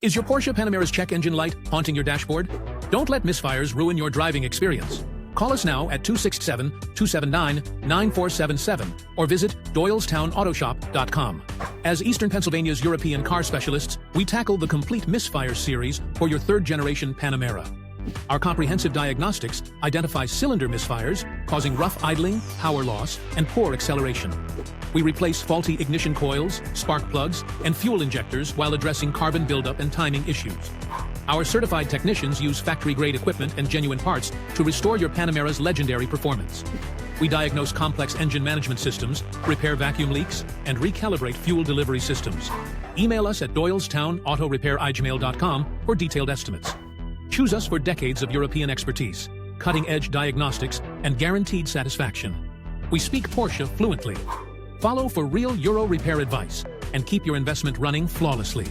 Is your Porsche Panamera's check engine light haunting your dashboard? Don't let misfires ruin your driving experience. Call us now at 267-279-9477 or visit doylestownautoshop.com. As Eastern Pennsylvania's European car specialists, we tackle the complete Misfire series for your third-generation Panamera. Our comprehensive diagnostics identify cylinder misfires, causing rough idling, power loss, and poor acceleration. We replace faulty ignition coils, spark plugs, and fuel injectors while addressing carbon buildup and timing issues. Our certified technicians use factory-grade equipment and genuine parts to restore your Panamera's legendary performance. We diagnose complex engine management systems, repair vacuum leaks, and recalibrate fuel delivery systems. Email us at doylestownautorepair@gmail.com for detailed estimates. Choose us for decades of European expertise, cutting-edge diagnostics, and guaranteed satisfaction. We speak Porsche fluently. Follow for real Euro repair advice and keep your investment running flawlessly.